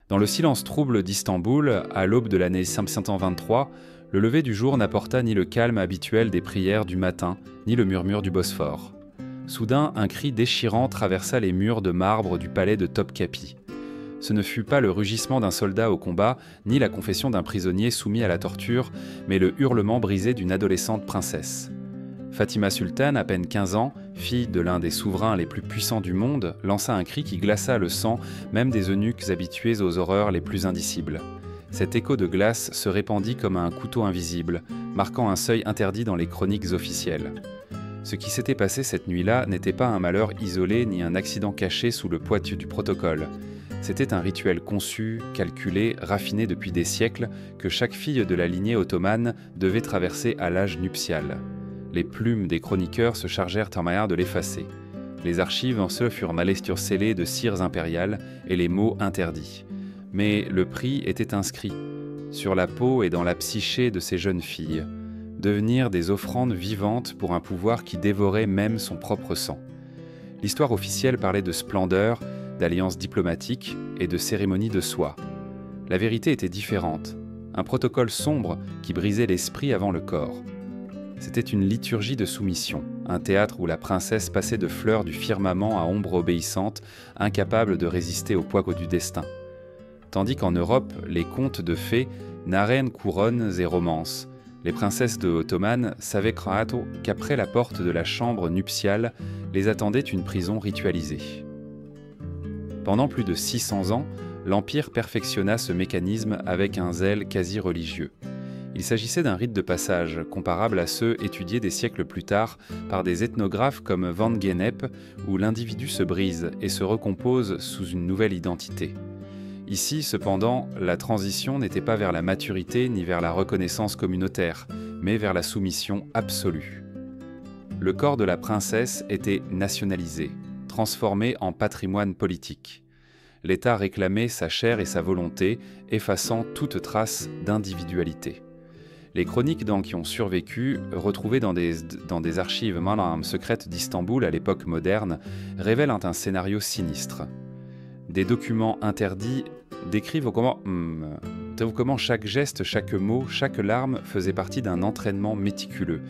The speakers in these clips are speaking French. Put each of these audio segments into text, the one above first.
Dans le silence trouble d'Istanbul, à l'aube de l'année 523, le lever du jour n'apporta ni le calme habituel des prières du matin, ni le murmure du Bosphore. Soudain, un cri déchirant traversa les murs de marbre du palais de Topkapi. Ce ne fut pas le rugissement d'un soldat au combat, ni la confession d'un prisonnier soumis à la torture, mais le hurlement brisé d'une adolescente princesse. Fatima Sultan, à peine 15 ans, fille de l'un des souverains les plus puissants du monde, lança un cri qui glaça le sang même des eunuques habitués aux horreurs les plus indicibles. Cet écho de glace se répandit comme un couteau invisible, marquant un seuil interdit dans les chroniques officielles. Ce qui s'était passé cette nuit-là n'était pas un malheur isolé ni un accident caché sous le poids du protocole. C'était un rituel conçu, calculé, raffiné depuis des siècles que chaque fille de la lignée ottomane devait traverser à l'âge nuptial. Les plumes des chroniqueurs se chargèrent en manière de l'effacer. Les archives en ce furent scellées de cires impériales et les mots interdits. Mais le prix était inscrit, sur la peau et dans la psyché de ces jeunes filles, devenir des offrandes vivantes pour un pouvoir qui dévorait même son propre sang. L'histoire officielle parlait de splendeur, d'alliances diplomatiques et de cérémonies de soie. La vérité était différente, un protocole sombre qui brisait l'esprit avant le corps. C'était une liturgie de soumission, un théâtre où la princesse passait de fleurs du firmament à ombre obéissante, incapable de résister au poids du destin. Tandis qu'en Europe, les contes de fées narraient couronnes et romances. Les princesses de Ottoman savaient qu'après la porte de la chambre nuptiale les attendait une prison ritualisée. Pendant plus de 600 ans, l'Empire perfectionna ce mécanisme avec un zèle quasi religieux. Il s'agissait d'un rite de passage, comparable à ceux étudiés des siècles plus tard par des ethnographes comme Van Gennep, où l'individu se brise et se recompose sous une nouvelle identité. Ici, cependant, la transition n'était pas vers la maturité ni vers la reconnaissance communautaire, mais vers la soumission absolue. Le corps de la princesse était nationalisé, transformé en patrimoine politique. L'État réclamait sa chair et sa volonté, effaçant toute trace d'individualité. Les chroniques qui ont survécu, retrouvées dans des archives secrètes d'Istanbul à l'époque moderne, révèlent un scénario sinistre. Des documents interdits décrivent comment chaque geste, chaque mot, chaque larme faisait partie d'un entraînement méticuleux.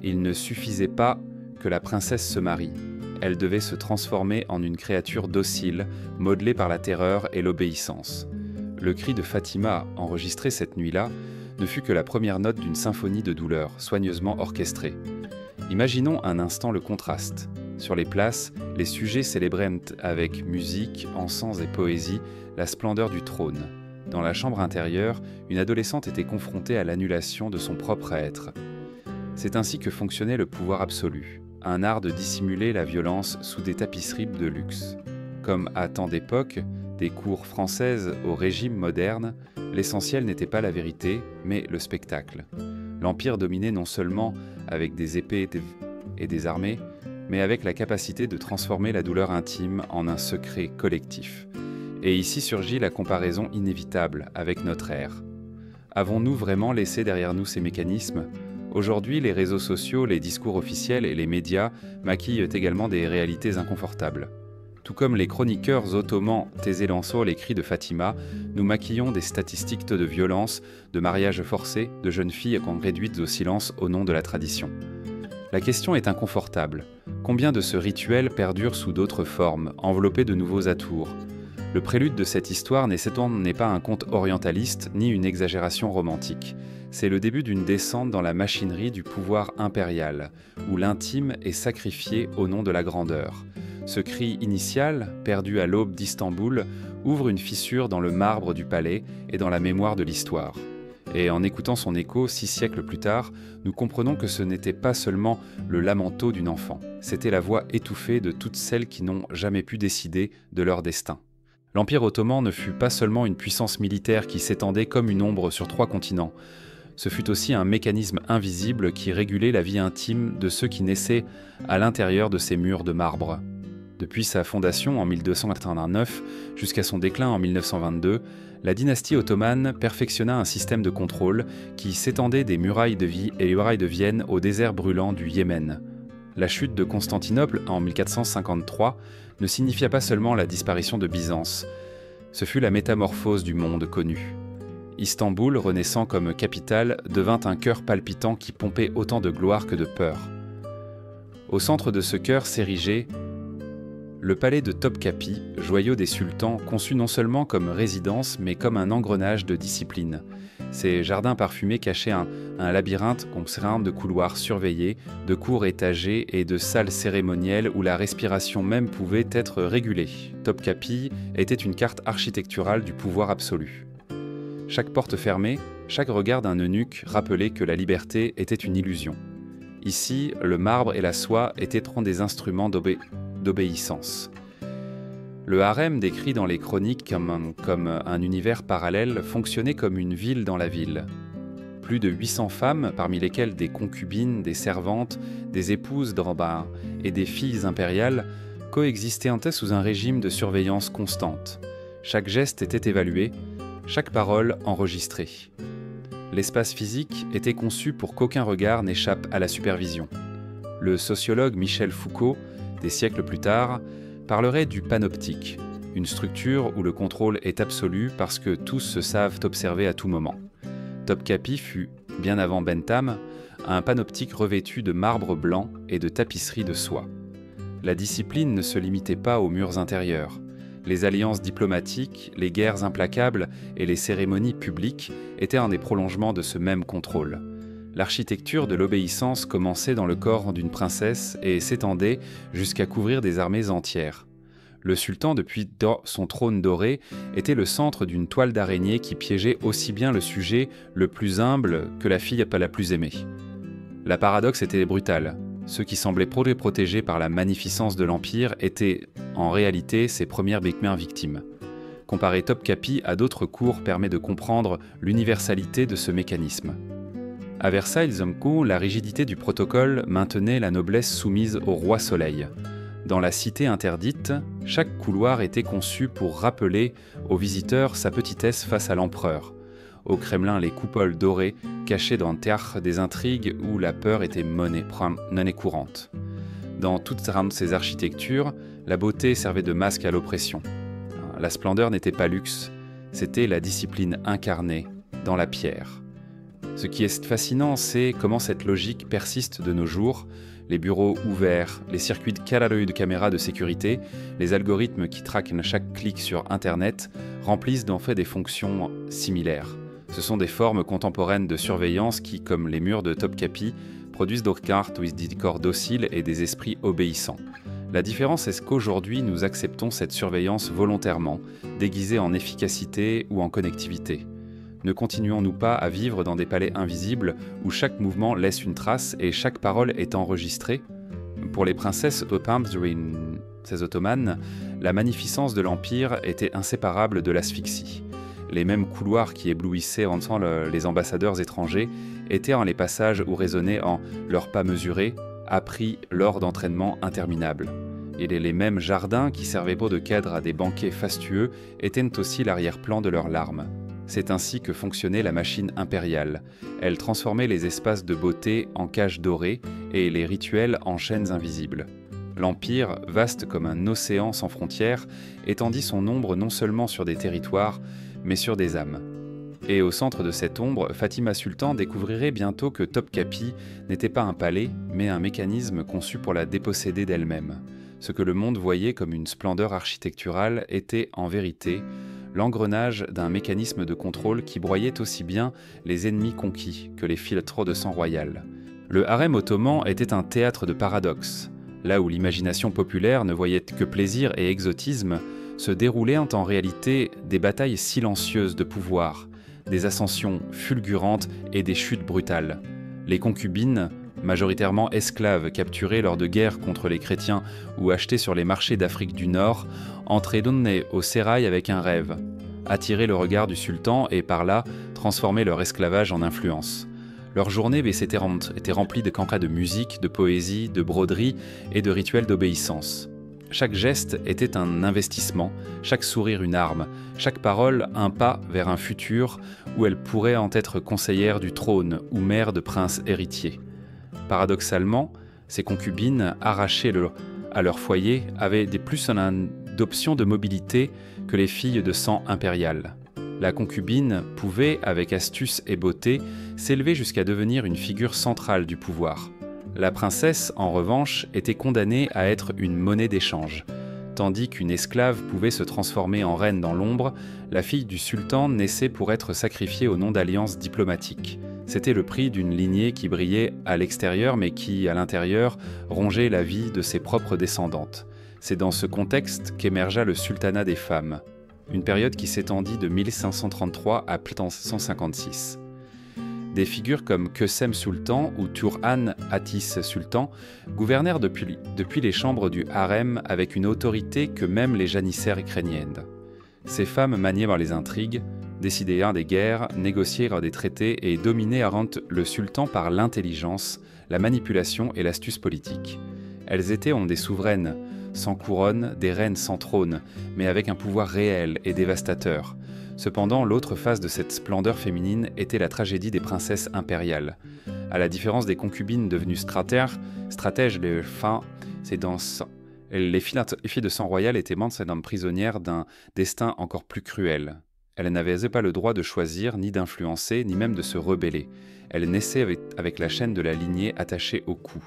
Il ne suffisait pas que la princesse se marie. Elle devait se transformer en une créature docile, modelée par la terreur et l'obéissance. Le cri de Fatima, enregistré cette nuit-là, ne fut que la première note d'une symphonie de douleur, soigneusement orchestrée. Imaginons un instant le contraste. Sur les places, les sujets célébraient avec musique, encens et poésie la splendeur du trône. Dans la chambre intérieure, une adolescente était confrontée à l'annulation de son propre être. C'est ainsi que fonctionnait le pouvoir absolu, un art de dissimuler la violence sous des tapisseries de luxe. Comme à tant d'époques, des cours françaises au régime moderne, l'essentiel n'était pas la vérité, mais le spectacle. L'Empire dominait non seulement avec des épées et des armées, mais avec la capacité de transformer la douleur intime en un secret collectif. Et ici surgit la comparaison inévitable avec notre ère. Avons-nous vraiment laissé derrière nous ces mécanismes ? Aujourd'hui, les réseaux sociaux, les discours officiels et les médias maquillent également des réalités inconfortables. Tout comme les chroniqueurs ottomans taisaient les cris de Fatima, nous maquillons des statistiques de violence, de mariages forcés, de jeunes filles réduites au silence au nom de la tradition. La question est inconfortable. Combien de ce rituel perdure sous d'autres formes, enveloppé de nouveaux atours ? Le prélude de cette histoire n'est pas un conte orientaliste ni une exagération romantique. C'est le début d'une descente dans la machinerie du pouvoir impérial, où l'intime est sacrifié au nom de la grandeur. Ce cri initial, perdu à l'aube d'Istanbul, ouvre une fissure dans le marbre du palais et dans la mémoire de l'histoire. Et en écoutant son écho 6 siècles plus tard, nous comprenons que ce n'était pas seulement le lamento d'une enfant, c'était la voix étouffée de toutes celles qui n'ont jamais pu décider de leur destin. L'Empire ottoman ne fut pas seulement une puissance militaire qui s'étendait comme une ombre sur 3 continents, ce fut aussi un mécanisme invisible qui régulait la vie intime de ceux qui naissaient à l'intérieur de ces murs de marbre. Depuis sa fondation en 1289 jusqu'à son déclin en 1922, la dynastie ottomane perfectionna un système de contrôle qui s'étendait des murailles de Vienne au désert brûlant du Yémen. La chute de Constantinople en 1453 ne signifia pas seulement la disparition de Byzance, Ce fut la métamorphose du monde connu. Istanbul, renaissant comme capitale, devint un cœur palpitant qui pompait autant de gloire que de peur. Au centre de ce cœur s'érigeait le palais de Topkapi, joyau des sultans, conçu non seulement comme résidence, mais comme un engrenage de discipline. Ces jardins parfumés cachaient un labyrinthe concerné de couloirs surveillés, de cours étagés et de salles cérémonielles où la respiration même pouvait être régulée. Topkapi était une carte architecturale du pouvoir absolu. Chaque porte fermée, chaque regard d'un eunuque rappelait que la liberté était une illusion. Ici, le marbre et la soie étaient des instruments d'obéissance. Le harem, décrit dans les chroniques comme un univers parallèle, fonctionnait comme une ville dans la ville. Plus de 800 femmes, parmi lesquelles des concubines, des servantes, des épouses d'Ambar et des filles impériales, coexistaient sous un régime de surveillance constante. Chaque geste était évalué, chaque parole enregistrée. L'espace physique était conçu pour qu'aucun regard n'échappe à la supervision. Le sociologue Michel Foucault, des siècles plus tard, parlerait du panoptique, une structure où le contrôle est absolu parce que tous se savent observer à tout moment. Topkapi fut, bien avant Bentham, un panoptique revêtu de marbre blanc et de tapisserie de soie. La discipline ne se limitait pas aux murs intérieurs. Les alliances diplomatiques, les guerres implacables et les cérémonies publiques étaient un des prolongements de ce même contrôle. L'architecture de l'obéissance commençait dans le corps d'une princesse et s'étendait jusqu'à couvrir des armées entières. Le sultan, depuis son trône doré, était le centre d'une toile d'araignée qui piégeait aussi bien le sujet le plus humble que la fille la plus aimée. La paradoxe était brutale. Ceux qui semblaient protégés par la magnificence de l'Empire étaient, en réalité, ses premières victimes. Comparer Topkapi à d'autres cours permet de comprendre l'universalité de ce mécanisme. À Versailles, la rigidité du protocole maintenait la noblesse soumise au roi Soleil. Dans la cité interdite, chaque couloir était conçu pour rappeler aux visiteurs sa petitesse face à l'empereur. Au Kremlin, les coupoles dorées cachaient dans le théâtre des intrigues où la peur était monnaie courante. Dans toutes ces architectures, la beauté servait de masque à l'oppression. La splendeur n'était pas luxe, c'était la discipline incarnée dans la pierre. Ce qui est fascinant, c'est comment cette logique persiste de nos jours. Les bureaux ouverts, les circuits de caméras de sécurité, les algorithmes qui traquent chaque clic sur Internet remplissent d'en fait des fonctions similaires. Ce sont des formes contemporaines de surveillance qui, comme les murs de Topkapi, produisent des corps dociles et des esprits obéissants. La différence est qu'aujourd'hui, nous acceptons cette surveillance volontairement, déguisée en efficacité ou en connectivité. Ne continuons-nous pas à vivre dans des palais invisibles où chaque mouvement laisse une trace et chaque parole est enregistrée ? Pour les princesses ottomanes, la magnificence de l'Empire était inséparable de l'asphyxie. Les mêmes couloirs qui éblouissaient les ambassadeurs étrangers étaient les passages où résonnaient leurs pas mesurés, appris lors d'entraînements interminables. Et les mêmes jardins qui servaient de cadre à des banquets fastueux étaient aussi l'arrière-plan de leurs larmes. C'est ainsi que fonctionnait la machine impériale. Elle transformait les espaces de beauté en cages dorées et les rituels en chaînes invisibles. L'Empire, vaste comme un océan sans frontières, étendit son ombre non seulement sur des territoires, mais sur des âmes. Et au centre de cette ombre, Fatima Sultan découvrirait bientôt que Topkapi n'était pas un palais, mais un mécanisme conçu pour la déposséder d'elle-même. Ce que le monde voyait comme une splendeur architecturale était, en vérité, l'engrenage d'un mécanisme de contrôle qui broyait aussi bien les ennemis conquis que les filtres de sang royal. Le harem ottoman était un théâtre de paradoxes. Là où l'imagination populaire ne voyait que plaisir et exotisme, se déroulaient en réalité des batailles silencieuses de pouvoir, des ascensions fulgurantes et des chutes brutales. Les concubines, majoritairement esclaves capturées lors de guerres contre les chrétiens ou achetées sur les marchés d'Afrique du Nord, entraient au sérail avec un rêve, attirer le regard du sultan et par là transformer leur esclavage en influence. Leurs journées étaient remplies de cancans de musique, de poésie, de broderie et de rituels d'obéissance. Chaque geste était un investissement, chaque sourire une arme, chaque parole un pas vers un futur où elle pourrait être conseillère du trône ou mère de princes héritiers. Paradoxalement, ces concubines, arrachées à leur foyer, avaient plus d'options de mobilité que les filles de sang impérial. La concubine pouvait, avec astuce et beauté, s'élever jusqu'à devenir une figure centrale du pouvoir. La princesse, en revanche, était condamnée à être une monnaie d'échange. Tandis qu'une esclave pouvait se transformer en reine dans l'ombre, la fille du sultan naissait pour être sacrifiée au nom d'alliances diplomatiques. C'était le prix d'une lignée qui brillait à l'extérieur mais qui, à l'intérieur, rongeait la vie de ses propres descendantes. C'est dans ce contexte qu'émergea le sultanat des femmes, une période qui s'étendit de 1533 à 1556. Des figures comme Kösem Sultan ou Turhan Atis Sultan gouvernèrent depuis les chambres du harem avec une autorité que même les janissaires craignaient. Ces femmes maniaient les intrigues, décidèrent des guerres, négocièrent des traités et dominaient le sultan par l'intelligence, la manipulation et l'astuce politique. Elles étaient des souveraines, sans couronne, des reines sans trône, mais avec un pouvoir réel et dévastateur. Cependant, l'autre face de cette splendeur féminine était la tragédie des princesses impériales. À la différence des concubines devenues stratèges, les filles de sang royal étaient maintenant prisonnières d'un destin encore plus cruel. Elles n'avaient pas le droit de choisir, ni d'influencer, ni même de se rebeller. Elles naissaient avec la chaîne de la lignée attachée au cou.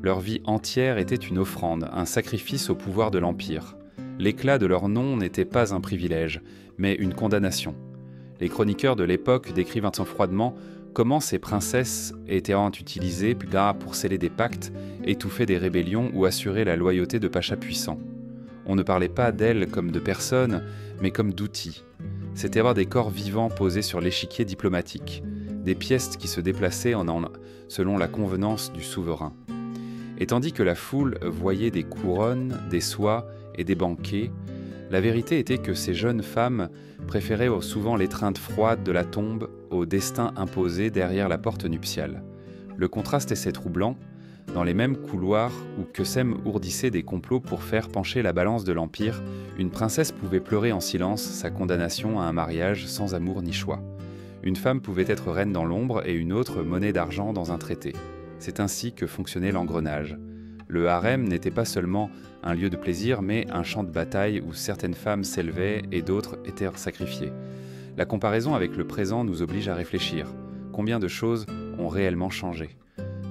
Leur vie entière était une offrande, un sacrifice au pouvoir de l'Empire. L'éclat de leur nom n'était pas un privilège, mais une condamnation. Les chroniqueurs de l'époque décrivent froidement comment ces princesses étaient utilisées plus tard pour sceller des pactes, étouffer des rébellions ou assurer la loyauté de pachas puissants. On ne parlait pas d'elles comme de personnes, mais comme d'outils. C'était avoir des corps vivants posés sur l'échiquier diplomatique, des pièces qui se déplaçaient selon la convenance du souverain. Et tandis que la foule voyait des couronnes, des soies et des banquets, la vérité était que ces jeunes femmes préféraient souvent l'étreinte froide de la tombe au destin imposé derrière la porte nuptiale. Le contraste était troublant. Dans les mêmes couloirs où Kösem ourdissait des complots pour faire pencher la balance de l'Empire, une princesse pouvait pleurer en silence sa condamnation à un mariage sans amour ni choix. Une femme pouvait être reine dans l'ombre et une autre monnaie d'argent dans un traité. C'est ainsi que fonctionnait l'engrenage. Le harem n'était pas seulement un lieu de plaisir, mais un champ de bataille où certaines femmes s'élevaient et d'autres étaient sacrifiées. La comparaison avec le présent nous oblige à réfléchir. Combien de choses ont réellement changé ?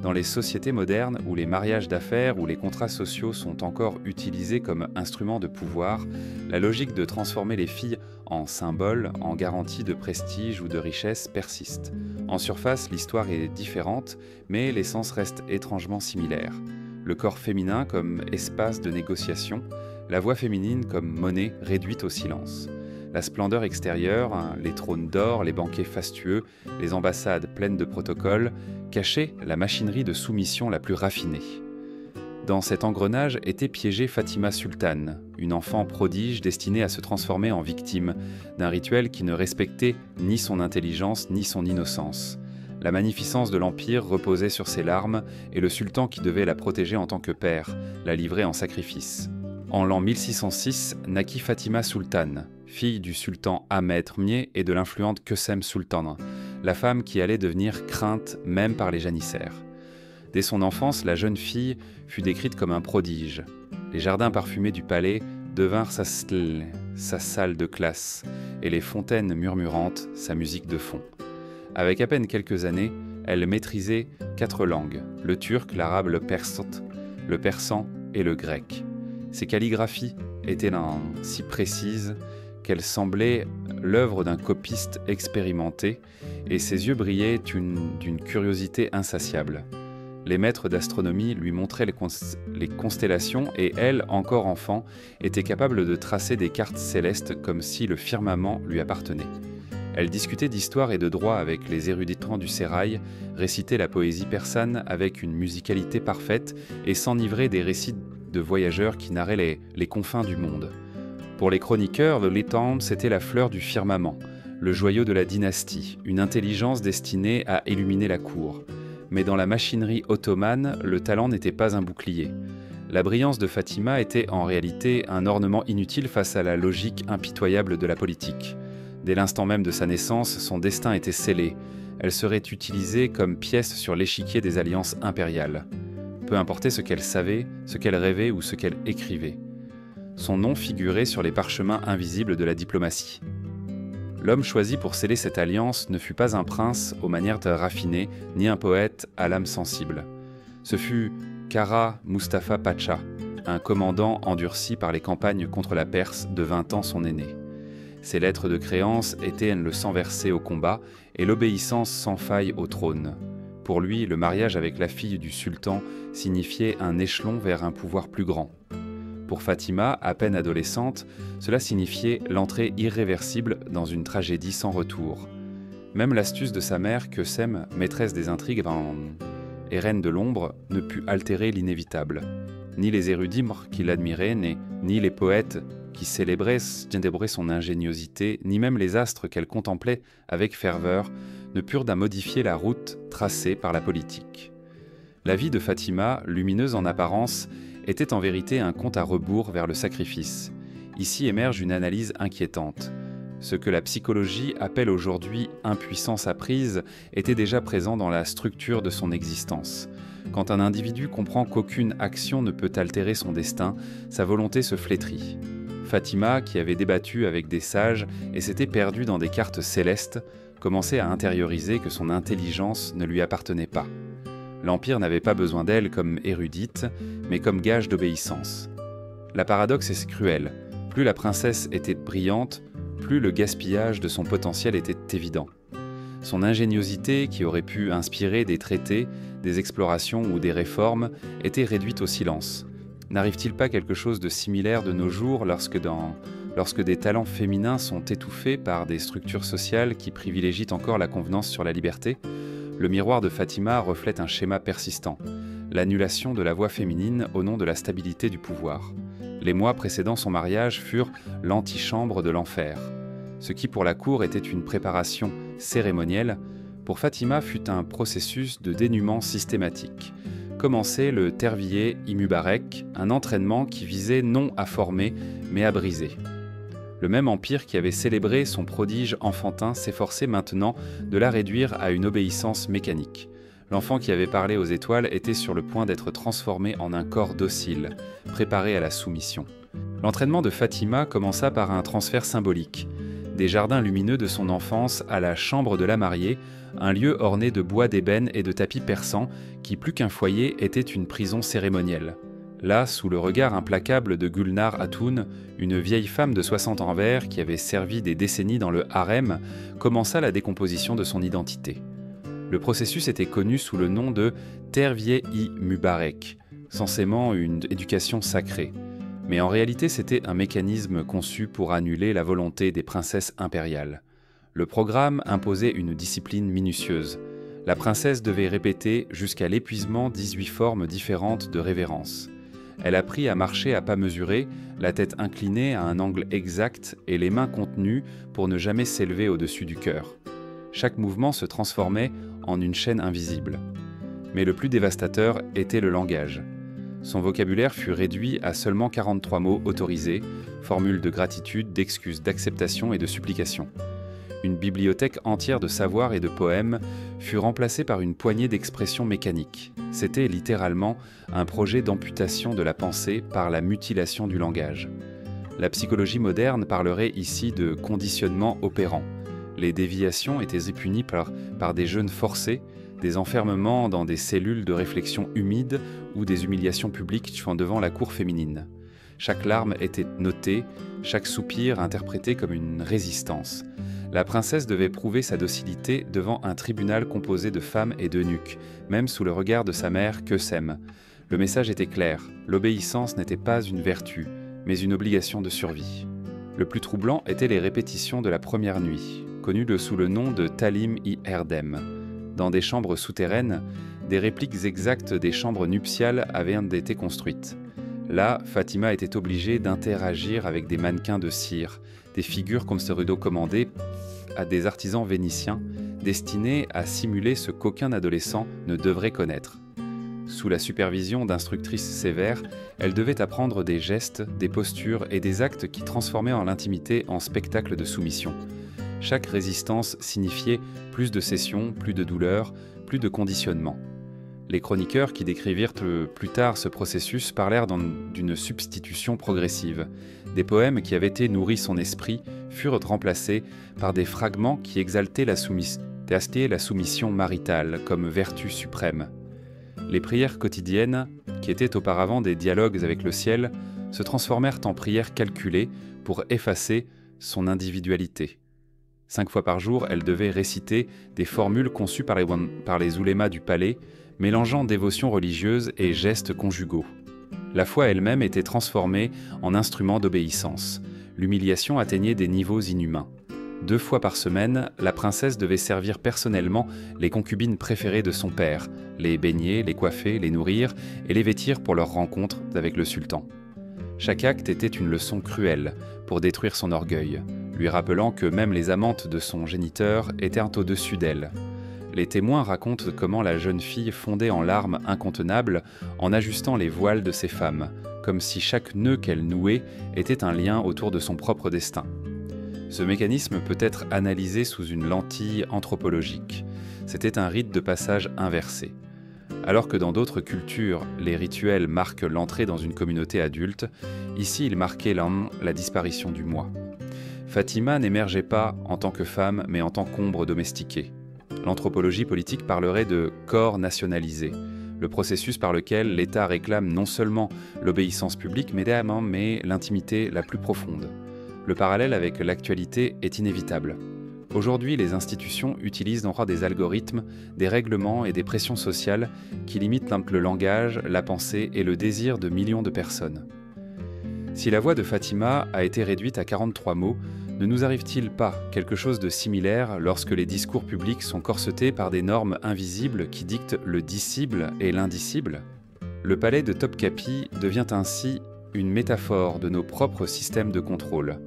Dans les sociétés modernes où les mariages d'affaires ou les contrats sociaux sont encore utilisés comme instruments de pouvoir, la logique de transformer les filles en symboles, en garantie de prestige ou de richesse persiste. En surface, l'histoire est différente, mais l'essence reste étrangement similaire. Le corps féminin comme espace de négociation, la voix féminine comme monnaie réduite au silence. La splendeur extérieure, les trônes d'or, les banquets fastueux, les ambassades pleines de protocoles, cachaient la machinerie de soumission la plus raffinée. Dans cet engrenage était piégée Fatima Sultan, une enfant prodige destinée à se transformer en victime d'un rituel qui ne respectait ni son intelligence ni son innocence. La magnificence de l'Empire reposait sur ses larmes et le sultan qui devait la protéger en tant que père, la livrait en sacrifice. En l'an 1606 naquit Fatima Sultan, fille du sultan Ahmed Ier et de l'influente Kösem Sultan, la femme qui allait devenir crainte même par les janissaires. Dès son enfance, la jeune fille fut décrite comme un prodige. Les jardins parfumés du palais devinrent sa salle de classe, et les fontaines murmurantes sa musique de fond. Avec à peine quelques années, elle maîtrisait 4 langues, le turc, l'arabe, le persan et le grec. Ses calligraphies étaient si précises qu'elles semblaient l'œuvre d'un copiste expérimenté, et ses yeux brillaient d'une curiosité insatiable. Les maîtres d'astronomie lui montraient les constellations et elle, encore enfant, était capable de tracer des cartes célestes comme si le firmament lui appartenait. Elle discutait d'histoire et de droit avec les éruditants du sérail, récitait la poésie persane avec une musicalité parfaite et s'enivrait des récits de voyageurs qui narraient les confins du monde. Pour les chroniqueurs, le Letand, c'était la fleur du firmament, le joyau de la dynastie, une intelligence destinée à illuminer la cour. Mais dans la machinerie ottomane, le talent n'était pas un bouclier. La brillance de Fatima était en réalité un ornement inutile face à la logique impitoyable de la politique. Dès l'instant même de sa naissance, son destin était scellé. Elle serait utilisée comme pièce sur l'échiquier des alliances impériales. Peu importait ce qu'elle savait, ce qu'elle rêvait ou ce qu'elle écrivait. son nom figurait sur les parchemins invisibles de la diplomatie. L'homme choisi pour sceller cette alliance ne fut pas un prince aux manières raffinées, ni un poète à l'âme sensible. Ce fut Kara Mustafa Pacha, un commandant endurci par les campagnes contre la Perse de 20 ans son aîné. Ses lettres de créance étaient le sang versé au combat et l'obéissance sans faille au trône. Pour lui, le mariage avec la fille du sultan signifiait un échelon vers un pouvoir plus grand. Pour Fatima, à peine adolescente, cela signifiait l'entrée irréversible dans une tragédie sans retour. Même l'astuce de sa mère, Kösem, maîtresse des intrigues et reine de l'ombre, ne put altérer l'inévitable. Ni les érudits qui l'admiraient, ni les poètes qui célébraient son ingéniosité, ni même les astres qu'elle contemplait avec ferveur, ne purent modifier la route tracée par la politique. La vie de Fatima, lumineuse en apparence, était en vérité un compte à rebours vers le sacrifice. Ici émerge une analyse inquiétante. Ce que la psychologie appelle aujourd'hui impuissance apprise était déjà présent dans la structure de son existence. Quand un individu comprend qu'aucune action ne peut altérer son destin, sa volonté se flétrit. Fatima, qui avait débattu avec des sages et s'était perdue dans des cartes célestes, commençait à intérioriser que son intelligence ne lui appartenait pas. L'Empire n'avait pas besoin d'elle comme érudite, mais comme gage d'obéissance. La paradoxe est cruelle. Plus la princesse était brillante, plus le gaspillage de son potentiel était évident. Son ingéniosité, qui aurait pu inspirer des traités, des explorations ou des réformes, était réduite au silence. N'arrive-t-il pas quelque chose de similaire de nos jours lorsque des talents féminins sont étouffés par des structures sociales qui privilégient encore la convenance sur la liberté ? Le miroir de Fatima reflète un schéma persistant, l'annulation de la voix féminine au nom de la stabilité du pouvoir. Les mois précédant son mariage furent l'antichambre de l'enfer. Ce qui pour la cour était une préparation cérémonielle, pour Fatima fut un processus de dénuement systématique. Commençait le Terviye Mubarek, un entraînement qui visait non à former, mais à briser. Le même empire qui avait célébré son prodige enfantin s'efforçait maintenant de la réduire à une obéissance mécanique. L'enfant qui avait parlé aux étoiles était sur le point d'être transformé en un corps docile, préparé à la soumission. L'entraînement de Fatima commença par un transfert symbolique. Des jardins lumineux de son enfance à la chambre de la mariée, un lieu orné de bois d'ébène et de tapis persans qui, plus qu'un foyer, était une prison cérémonielle. Là, sous le regard implacable de Gulnar Hatun, une vieille femme de 60 ans vert qui avait servi des décennies dans le harem, commença la décomposition de son identité. Le processus était connu sous le nom de Terviye Mubarek, censément une éducation sacrée. Mais en réalité, c'était un mécanisme conçu pour annuler la volonté des princesses impériales. Le programme imposait une discipline minutieuse. La princesse devait répéter jusqu'à l'épuisement 18 formes différentes de révérence. Elle apprit à marcher à pas mesurés, la tête inclinée à un angle exact et les mains contenues pour ne jamais s'élever au-dessus du cœur. Chaque mouvement se transformait en une chaîne invisible. Mais le plus dévastateur était le langage. Son vocabulaire fut réduit à seulement 43 mots autorisés, formules de gratitude, d'excuses, d'acceptation et de supplication. Une bibliothèque entière de savoirs et de poèmes fut remplacée par une poignée d'expressions mécaniques. C'était littéralement un projet d'amputation de la pensée par la mutilation du langage. La psychologie moderne parlerait ici de conditionnement opérant. Les déviations étaient punies par des jeûnes forcés, des enfermements dans des cellules de réflexion humides ou des humiliations publiques devant la cour féminine. Chaque larme était notée, chaque soupir interprété comme une résistance. La princesse devait prouver sa docilité devant un tribunal composé de femmes et d'eunuques, même sous le regard de sa mère Kösem. Le message était clair, l'obéissance n'était pas une vertu, mais une obligation de survie. Le plus troublant étaient les répétitions de la première nuit, connues sous le nom de Talim-i-Erdem. Dans des chambres souterraines, des répliques exactes des chambres nuptiales avaient été construites. Là, Fatima était obligée d'interagir avec des mannequins de cire, des figures comme Cerudo commandait à des artisans vénitiens, destinés à simuler ce qu'aucun adolescent ne devrait connaître. Sous la supervision d'instructrices sévères, elle devait apprendre des gestes, des postures et des actes qui transformaient l'intimité en spectacle de soumission. Chaque résistance signifiait plus de cession, plus de douleur, plus de conditionnement. Les chroniqueurs qui décrivirent plus tard ce processus parlèrent d'une substitution progressive. Des poèmes qui avaient été nourris son esprit furent remplacés par des fragments qui exaltaient la soumission maritale comme vertu suprême. Les prières quotidiennes, qui étaient auparavant des dialogues avec le ciel, se transformèrent en prières calculées pour effacer son individualité. 5 fois par jour, elle devait réciter des formules conçues par les oulémas du palais, mélangeant dévotion religieuse et gestes conjugaux. La foi elle-même était transformée en instrument d'obéissance. L'humiliation atteignait des niveaux inhumains. 2 fois par semaine, la princesse devait servir personnellement les concubines préférées de son père, les baigner, les coiffer, les nourrir et les vêtir pour leur rencontre avec le sultan. Chaque acte était une leçon cruelle pour détruire son orgueil, lui rappelant que même les amantes de son géniteur étaient au-dessus d'elle. Les témoins racontent comment la jeune fille fondait en larmes incontenables en ajustant les voiles de ses femmes, comme si chaque nœud qu'elle nouait était un lien autour de son propre destin. Ce mécanisme peut être analysé sous une lentille anthropologique. C'était un rite de passage inversé. Alors que dans d'autres cultures, les rituels marquent l'entrée dans une communauté adulte, ici ils marquaient la disparition du moi. Fatima n'émergeait pas en tant que femme, mais en tant qu'ombre domestiquée. L'anthropologie politique parlerait de corps nationalisé, le processus par lequel l'État réclame non seulement l'obéissance publique, mais l'intimité la plus profonde. Le parallèle avec l'actualité est inévitable. Aujourd'hui, les institutions utilisent encore des algorithmes, des règlements et des pressions sociales qui limitent le langage, la pensée et le désir de millions de personnes. Si la voix de Fatima a été réduite à 43 mots, ne nous arrive-t-il pas quelque chose de similaire lorsque les discours publics sont corsetés par des normes invisibles qui dictent le dicible et l'indicible ? Le palais de Topkapi devient ainsi une métaphore de nos propres systèmes de contrôle.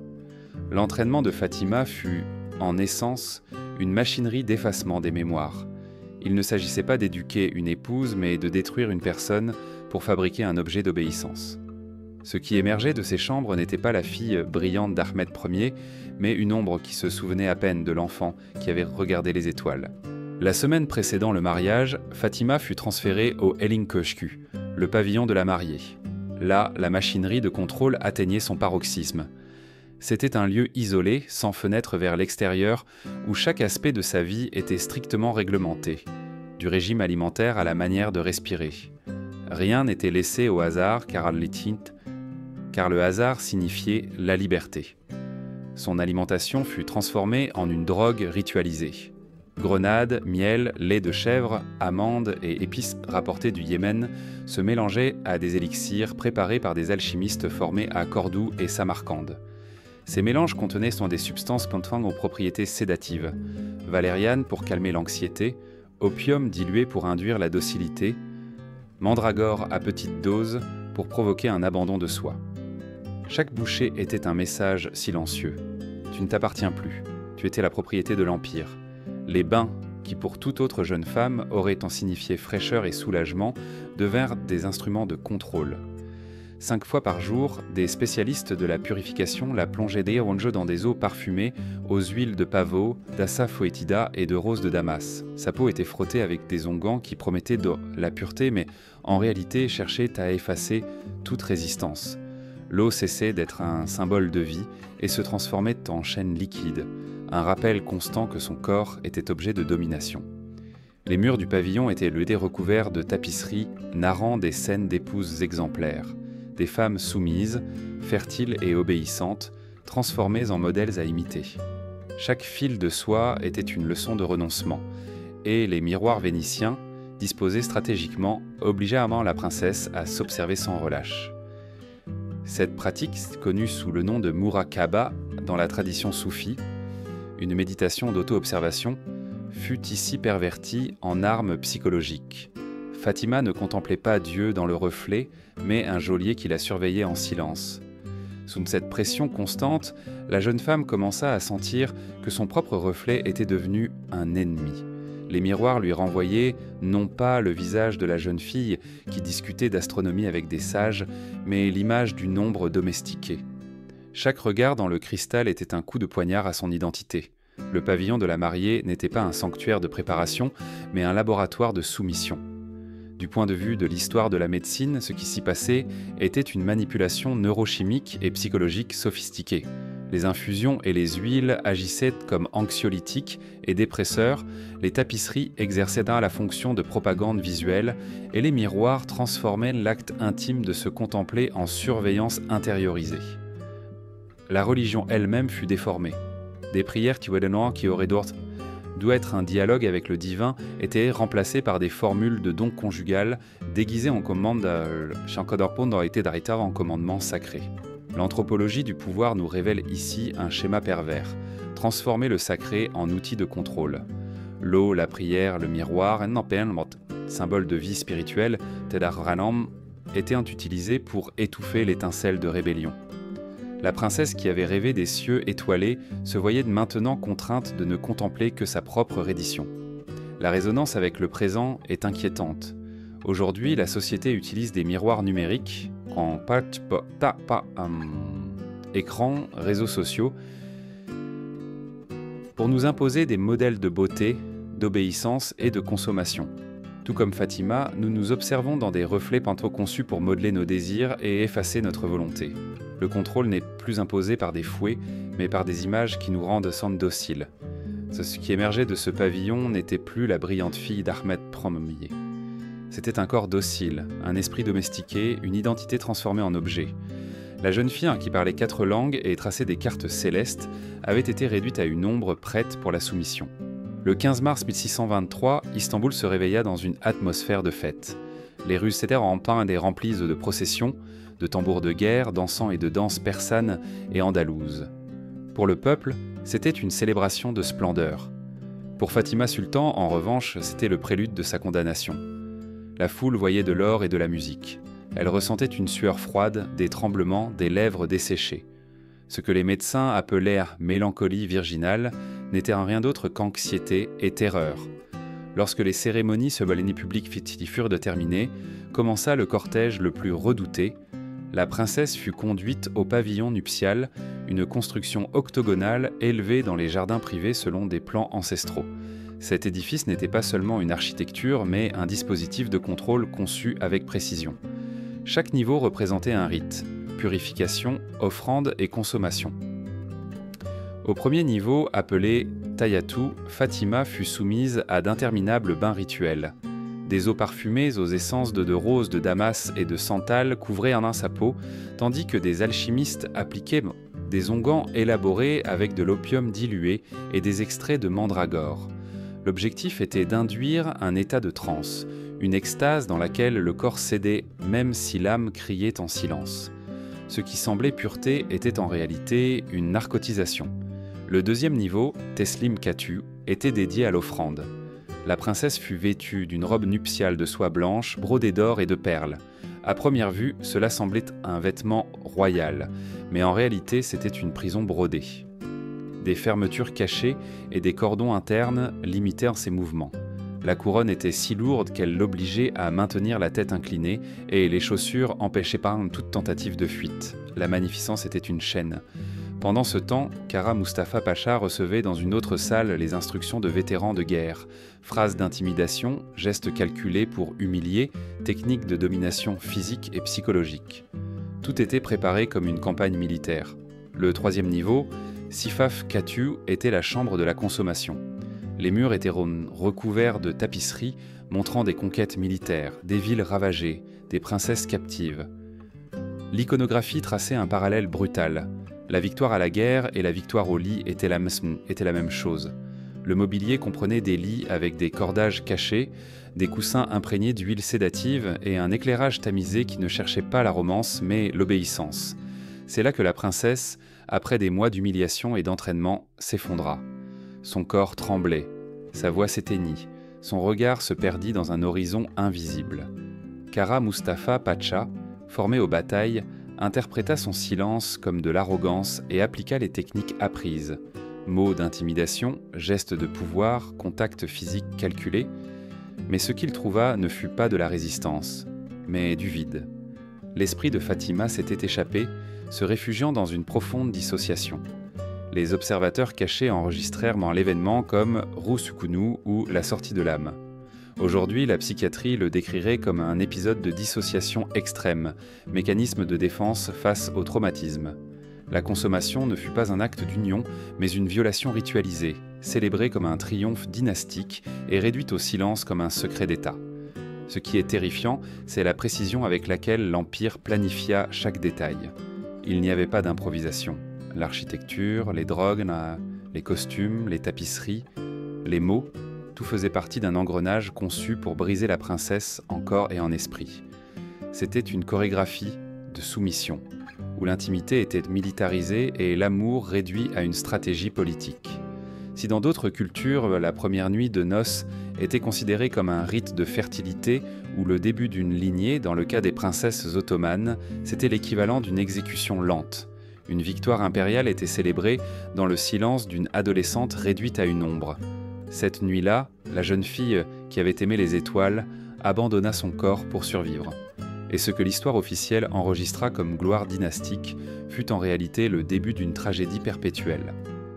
L'entraînement de Fatima fut, en essence, une machinerie d'effacement des mémoires. Il ne s'agissait pas d'éduquer une épouse, mais de détruire une personne pour fabriquer un objet d'obéissance. Ce qui émergeait de ces chambres n'était pas la fille brillante d'Ahmed Ier, mais une ombre qui se souvenait à peine de l'enfant qui avait regardé les étoiles. La semaine précédant le mariage, Fatima fut transférée au Elin Köşkü, le pavillon de la mariée. Là, la machinerie de contrôle atteignait son paroxysme. C'était un lieu isolé, sans fenêtre vers l'extérieur, où chaque aspect de sa vie était strictement réglementé, du régime alimentaire à la manière de respirer. Rien n'était laissé au hasard, car le hasard signifiait la liberté. Son alimentation fut transformée en une drogue ritualisée. Grenades, miel, lait de chèvre, amandes et épices rapportées du Yémen se mélangeaient à des élixirs préparés par des alchimistes formés à Cordoue et Samarcande. Ces mélanges contenaient des substances portant aux propriétés sédatives, valériane pour calmer l'anxiété, opium dilué pour induire la docilité, mandragore à petite dose pour provoquer un abandon de soi. Chaque bouchée était un message silencieux. Tu ne t'appartiens plus, tu étais la propriété de l'Empire. Les bains, qui pour toute autre jeune femme auraient en signifié fraîcheur et soulagement, devinrent des instruments de contrôle. 5 fois par jour, des spécialistes de la purification la plongeaient dans des eaux parfumées aux huiles de pavot, d'assafoetida et de rose de Damas. Sa peau était frottée avec des onguents qui promettaient de la pureté, mais en réalité cherchaient à effacer toute résistance. L'eau cessait d'être un symbole de vie et se transformait en chaîne liquide, un rappel constant que son corps était objet de domination. Les murs du pavillon étaient recouverts de tapisseries narrant des scènes d'épouses exemplaires, des femmes soumises, fertiles et obéissantes, transformées en modèles à imiter. Chaque fil de soie était une leçon de renoncement, et les miroirs vénitiens, disposés stratégiquement, obligeaient la princesse à s'observer sans relâche. Cette pratique, connue sous le nom de muraqaba dans la tradition soufie, une méditation d'auto-observation, fut ici pervertie en arme psychologique. Fatima ne contemplait pas Dieu dans le reflet, mais un geôlier qui la surveillait en silence. Sous cette pression constante, la jeune femme commença à sentir que son propre reflet était devenu un ennemi. Les miroirs lui renvoyaient non pas le visage de la jeune fille qui discutait d'astronomie avec des sages, mais l'image d'une ombre domestiquée. Chaque regard dans le cristal était un coup de poignard à son identité. Le pavillon de la mariée n'était pas un sanctuaire de préparation, mais un laboratoire de soumission. Du point de vue de l'histoire de la médecine, ce qui s'y passait était une manipulation neurochimique et psychologique sophistiquée. Les infusions et les huiles agissaient comme anxiolytiques et dépresseurs, les tapisseries exerçaient la fonction de propagande visuelle et les miroirs transformaient l'acte intime de se contempler en surveillance intériorisée. La religion elle-même fut déformée. Des prières qui auraient dû être un dialogue avec le divin étaient remplacées par des formules de don conjugal déguisées en commandement sacré. L'anthropologie du pouvoir nous révèle ici un schéma pervers, transformer le sacré en outil de contrôle. L'eau, la prière, le miroir, symbole de vie spirituelle, étaient utilisés pour étouffer l'étincelle de rébellion. La princesse qui avait rêvé des cieux étoilés se voyait maintenant contrainte de ne contempler que sa propre reddition. La résonance avec le présent est inquiétante. Aujourd'hui, la société utilise des miroirs numériques, écrans, réseaux sociaux, pour nous imposer des modèles de beauté, d'obéissance et de consommation. Tout comme Fatima, nous nous observons dans des reflets conçus pour modeler nos désirs et effacer notre volonté. Le contrôle n'est plus imposé par des fouets, mais par des images qui nous rendent dociles. Ce qui émergeait de ce pavillon n'était plus la brillante fille d'Ahmed Promier. C'était un corps docile, un esprit domestiqué, une identité transformée en objet. La jeune fille, qui parlait 4 langues et traçait des cartes célestes, avait été réduite à une ombre prête pour la soumission. Le 15 mars 1623, Istanbul se réveilla dans une atmosphère de fête. Les rues s'étaient remplies de processions, de tambours de guerre, d'encens et de danses persanes et andalouses. Pour le peuple, c'était une célébration de splendeur. Pour Fatima Sultan, en revanche, c'était le prélude de sa condamnation. La foule voyait de l'or et de la musique. Elle ressentait une sueur froide, des tremblements, des lèvres desséchées. Ce que les médecins appelèrent mélancolie virginale n'était rien d'autre qu'anxiété et terreur. Lorsque les cérémonies solennelles publiques furent terminées, commença le cortège le plus redouté. La princesse fut conduite au pavillon nuptial, une construction octogonale élevée dans les jardins privés selon des plans ancestraux. Cet édifice n'était pas seulement une architecture, mais un dispositif de contrôle conçu avec précision. Chaque niveau représentait un rite, purification, offrande et consommation. Au premier niveau, appelé Tayatou, Fatima fut soumise à d'interminables bains rituels. Des eaux parfumées aux essences de rose, de damas et de santal couvraient sa peau, tandis que des alchimistes appliquaient des onguents élaborés avec de l'opium dilué et des extraits de mandragore. L'objectif était d'induire un état de transe, une extase dans laquelle le corps cédait même si l'âme criait en silence. Ce qui semblait pureté était en réalité une narcotisation. Le deuxième niveau, Teslim Katu, était dédié à l'offrande. La princesse fut vêtue d'une robe nuptiale de soie blanche, brodée d'or et de perles. À première vue, cela semblait un vêtement royal, mais en réalité c'était une prison brodée. Des fermetures cachées et des cordons internes limitèrent ses mouvements. La couronne était si lourde qu'elle l'obligeait à maintenir la tête inclinée et les chaussures empêchaient toute tentative de fuite. La magnificence était une chaîne. Pendant ce temps, Kara Mustafa Pacha recevait dans une autre salle les instructions de vétérans de guerre. Phrases d'intimidation, gestes calculés pour humilier, techniques de domination physique et psychologique. Tout était préparé comme une campagne militaire. Le troisième niveau, Sifaf Katu, était la chambre de la consommation. Les murs étaient recouverts de tapisseries montrant des conquêtes militaires, des villes ravagées, des princesses captives. L'iconographie traçait un parallèle brutal. La victoire à la guerre et la victoire au lit étaient la même chose. Le mobilier comprenait des lits avec des cordages cachés, des coussins imprégnés d'huile sédative et un éclairage tamisé qui ne cherchait pas la romance mais l'obéissance. C'est là que la princesse, après des mois d'humiliation et d'entraînement, s'effondra. Son corps tremblait, sa voix s'éteignit, son regard se perdit dans un horizon invisible. Kara Mustafa Pacha, formé aux batailles, interpréta son silence comme de l'arrogance et appliqua les techniques apprises. Mots d'intimidation, gestes de pouvoir, contacts physiques calculés. Mais ce qu'il trouva ne fut pas de la résistance, mais du vide. L'esprit de Fatima s'était échappé, se réfugiant dans une profonde dissociation. Les observateurs cachés enregistrèrent l'événement comme Rusukunu ou la sortie de l'âme. Aujourd'hui, la psychiatrie le décrirait comme un épisode de dissociation extrême, mécanisme de défense face au traumatisme. La consommation ne fut pas un acte d'union, mais une violation ritualisée, célébrée comme un triomphe dynastique et réduite au silence comme un secret d'État. Ce qui est terrifiant, c'est la précision avec laquelle l'Empire planifia chaque détail. Il n'y avait pas d'improvisation. L'architecture, les drogues, les costumes, les tapisseries, les mots, tout faisait partie d'un engrenage conçu pour briser la princesse en corps et en esprit. C'était une chorégraphie de soumission, où l'intimité était militarisée et l'amour réduit à une stratégie politique. Si dans d'autres cultures, la première nuit de noces était considérée comme un rite de fertilité ou le début d'une lignée, dans le cas des princesses ottomanes, c'était l'équivalent d'une exécution lente. Une victoire impériale était célébrée dans le silence d'une adolescente réduite à une ombre. Cette nuit-là, la jeune fille qui avait aimé les étoiles abandonna son corps pour survivre. Et ce que l'histoire officielle enregistra comme gloire dynastique fut en réalité le début d'une tragédie perpétuelle.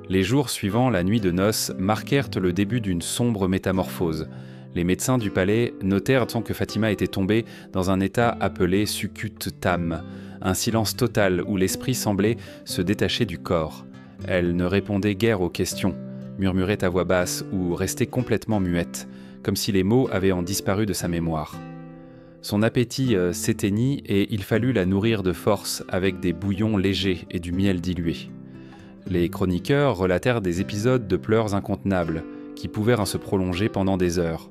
Les jours suivant la nuit de noces marquèrent le début d'une sombre métamorphose. Les médecins du palais notèrent que Fatima était tombée dans un état appelé sukut tam, un silence total où l'esprit semblait se détacher du corps. Elle ne répondait guère aux questions, murmurait à voix basse ou restait complètement muette, comme si les mots avaient en disparu de sa mémoire. Son appétit s'éteignit et il fallut la nourrir de force avec des bouillons légers et du miel dilué. Les chroniqueurs relatèrent des épisodes de pleurs incontenables qui pouvèrent se prolonger pendant des heures.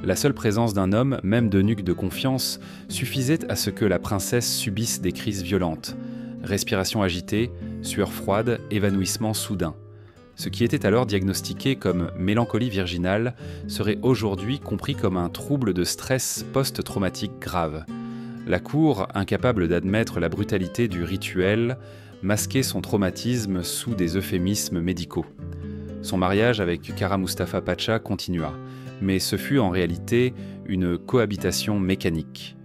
La seule présence d'un homme, même d'eunuque de confiance, suffisait à ce que la princesse subisse des crises violentes. Respiration agitée, sueur froide, évanouissement soudain. Ce qui était alors diagnostiqué comme mélancolie virginale serait aujourd'hui compris comme un trouble de stress post-traumatique grave. La cour, incapable d'admettre la brutalité du rituel, masquait son traumatisme sous des euphémismes médicaux. Son mariage avec Kara Mustafa Pacha continua, mais ce fut en réalité une cohabitation mécanique.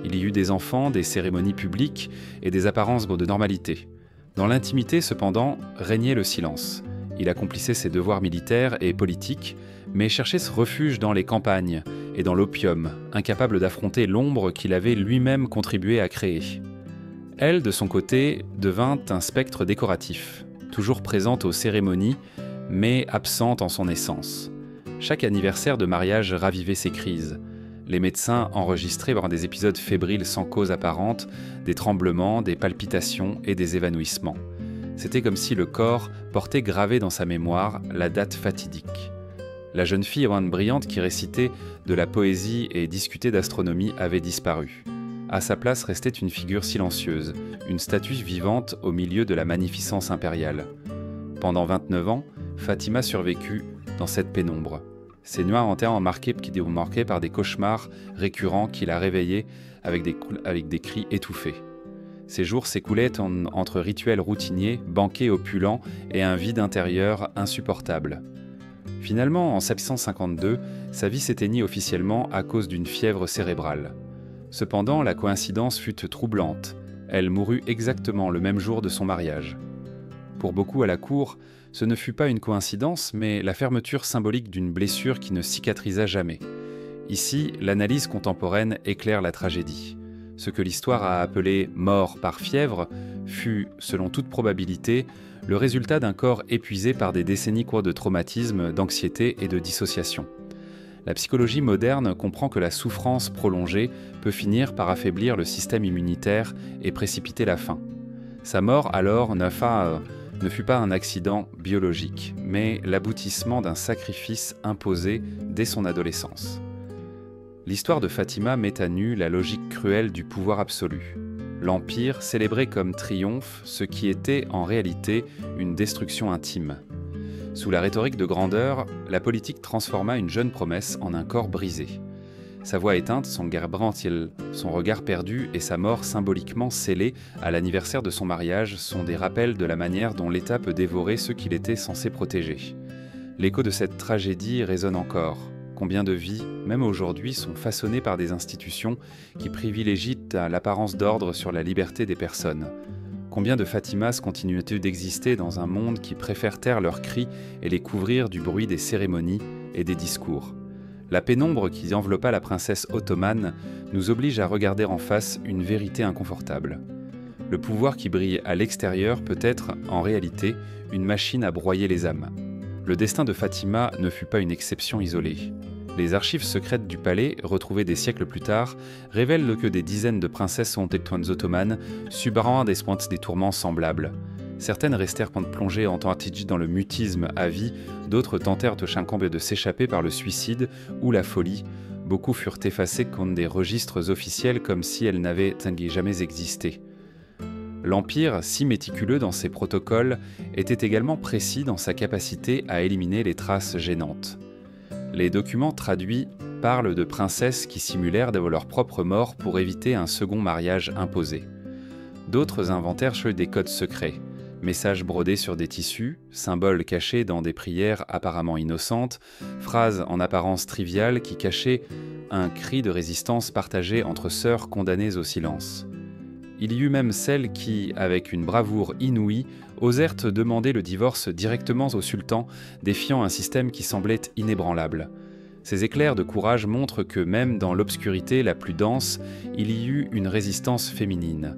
Il y eut des enfants, des cérémonies publiques et des apparences de normalité. Dans l'intimité, cependant, régnait le silence. Il accomplissait ses devoirs militaires et politiques, mais cherchait ce refuge dans les campagnes et dans l'opium, incapable d'affronter l'ombre qu'il avait lui-même contribué à créer. Elle, de son côté, devint un spectre décoratif, toujours présente aux cérémonies, mais absente en son essence. Chaque anniversaire de mariage ravivait ses crises. Les médecins enregistraient des épisodes fébriles sans cause apparente, des tremblements, des palpitations et des évanouissements. C'était comme si le corps portait gravé dans sa mémoire la date fatidique. La jeune fille brillante qui récitait de la poésie et discutait d'astronomie avait disparu. À sa place restait une figure silencieuse, une statue vivante au milieu de la magnificence impériale. Pendant 29 ans, Fatima survécut dans cette pénombre. Ses nuits entières marquées par des cauchemars récurrents qui la réveillaient avec des cris étouffés. Ces jours s'écoulaient entre rituels routiniers, banquets opulents et un vide intérieur insupportable. Finalement, en 1752, sa vie s'éteignit officiellement à cause d'une fièvre cérébrale. Cependant, la coïncidence fut troublante. Elle mourut exactement le même jour de son mariage. Pour beaucoup à la cour, ce ne fut pas une coïncidence, mais la fermeture symbolique d'une blessure qui ne cicatrisa jamais. Ici, l'analyse contemporaine éclaire la tragédie. Ce que l'histoire a appelé « mort par fièvre » fut, selon toute probabilité, le résultat d'un corps épuisé par des décennies de traumatisme, d'anxiété et de dissociation. La psychologie moderne comprend que la souffrance prolongée peut finir par affaiblir le système immunitaire et précipiter la fin. Sa mort, alors, ne fut pas un accident biologique, mais l'aboutissement d'un sacrifice imposé dès son adolescence. L'histoire de Fatima met à nu la logique cruelle du pouvoir absolu. L'Empire célébrait comme triomphe ce qui était en réalité une destruction intime. Sous la rhétorique de grandeur, la politique transforma une jeune promesse en un corps brisé. Sa voix éteinte, son regard perdu et sa mort symboliquement scellée à l'anniversaire de son mariage sont des rappels de la manière dont l'État peut dévorer ceux qu'il était censé protéger. L'écho de cette tragédie résonne encore. Combien de vies, même aujourd'hui, sont façonnées par des institutions qui privilégient l'apparence d'ordre sur la liberté des personnes? Combien de Fatimas continuent-ils d'exister dans un monde qui préfère taire leurs cris et les couvrir du bruit des cérémonies et des discours? La pénombre qui enveloppa la princesse ottomane nous oblige à regarder en face une vérité inconfortable. Le pouvoir qui brille à l'extérieur peut être, en réalité, une machine à broyer les âmes. Le destin de Fatima ne fut pas une exception isolée. Les archives secrètes du palais, retrouvées des siècles plus tard, révèlent que des dizaines de princesses ottomanes subiront des tourments semblables. Certaines restèrent plongées en tantij dans le mutisme à vie, d'autres tentèrent au Shincombe de s'échapper par le suicide ou la folie. Beaucoup furent effacées contre des registres officiels comme si elles n'avaient jamais existé. L'Empire, si méticuleux dans ses protocoles, était également précis dans sa capacité à éliminer les traces gênantes. Les documents traduits parlent de princesses qui simulèrent leur propre mort pour éviter un second mariage imposé. D'autres inventèrent des codes secrets, messages brodés sur des tissus, symboles cachés dans des prières apparemment innocentes, phrases en apparence triviales qui cachaient un cri de résistance partagé entre sœurs condamnées au silence. Il y eut même celles qui, avec une bravoure inouïe, osèrent demander le divorce directement au sultan, défiant un système qui semblait inébranlable. Ces éclairs de courage montrent que même dans l'obscurité la plus dense, il y eut une résistance féminine.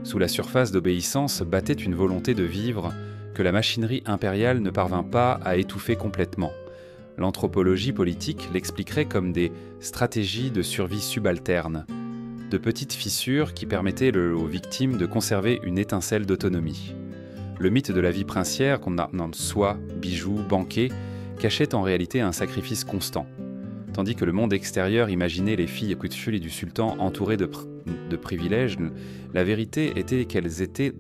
Sous la surface d'obéissance battait une volonté de vivre que la machinerie impériale ne parvint pas à étouffer complètement. L'anthropologie politique l'expliquerait comme des stratégies de survie subalterne, de petites fissures qui permettaient aux victimes de conserver une étincelle d'autonomie. Le mythe de la vie princière, qu'on nomme soie, bijoux, banquets, cachait en réalité un sacrifice constant. Tandis que le monde extérieur imaginait les filles Kutchuli du sultan entourées de privilèges, la vérité était qu'elles étaient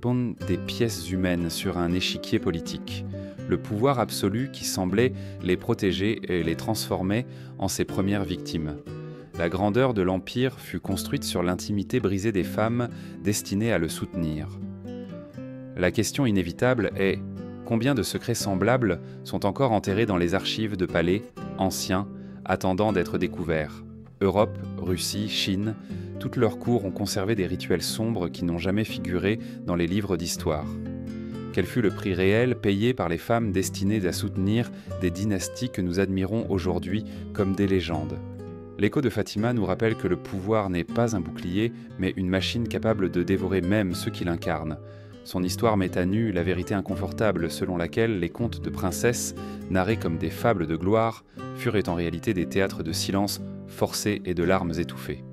des pièces humaines sur un échiquier politique. Le pouvoir absolu qui semblait les protéger et les transformait en ses premières victimes. La grandeur de l'Empire fut construite sur l'intimité brisée des femmes destinées à le soutenir. La question inévitable est: combien de secrets semblables sont encore enterrés dans les archives de palais anciens, attendant d'être découverts? Europe, Russie, Chine, toutes leurs cours ont conservé des rituels sombres qui n'ont jamais figuré dans les livres d'histoire. Quel fut le prix réel payé par les femmes destinées à soutenir des dynasties que nous admirons aujourd'hui comme des légendes? L'écho de Fatima nous rappelle que le pouvoir n'est pas un bouclier, mais une machine capable de dévorer même ceux qui l'incarnent. Son histoire met à nu la vérité inconfortable selon laquelle les contes de princesses, narrés comme des fables de gloire, furent en réalité des théâtres de silence forcés et de larmes étouffées.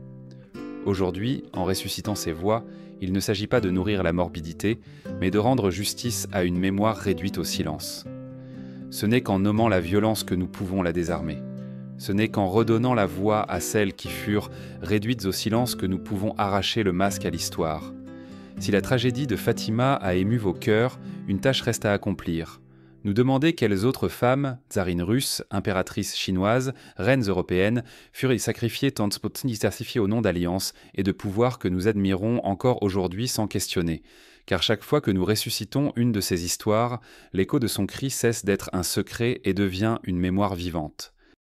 Aujourd'hui, en ressuscitant ces voix, il ne s'agit pas de nourrir la morbidité, mais de rendre justice à une mémoire réduite au silence. Ce n'est qu'en nommant la violence que nous pouvons la désarmer. Ce n'est qu'en redonnant la voix à celles qui furent réduites au silence que nous pouvons arracher le masque à l'histoire. Si la tragédie de Fatima a ému vos cœurs, une tâche reste à accomplir. Nous demander quelles autres femmes, tsarines russes, impératrices chinoises, reines européennes, furent sacrifiées au nom d'alliances et de pouvoirs que nous admirons encore aujourd'hui sans questionner. Car chaque fois que nous ressuscitons une de ces histoires, l'écho de son cri cesse d'être un secret et devient une mémoire vivante.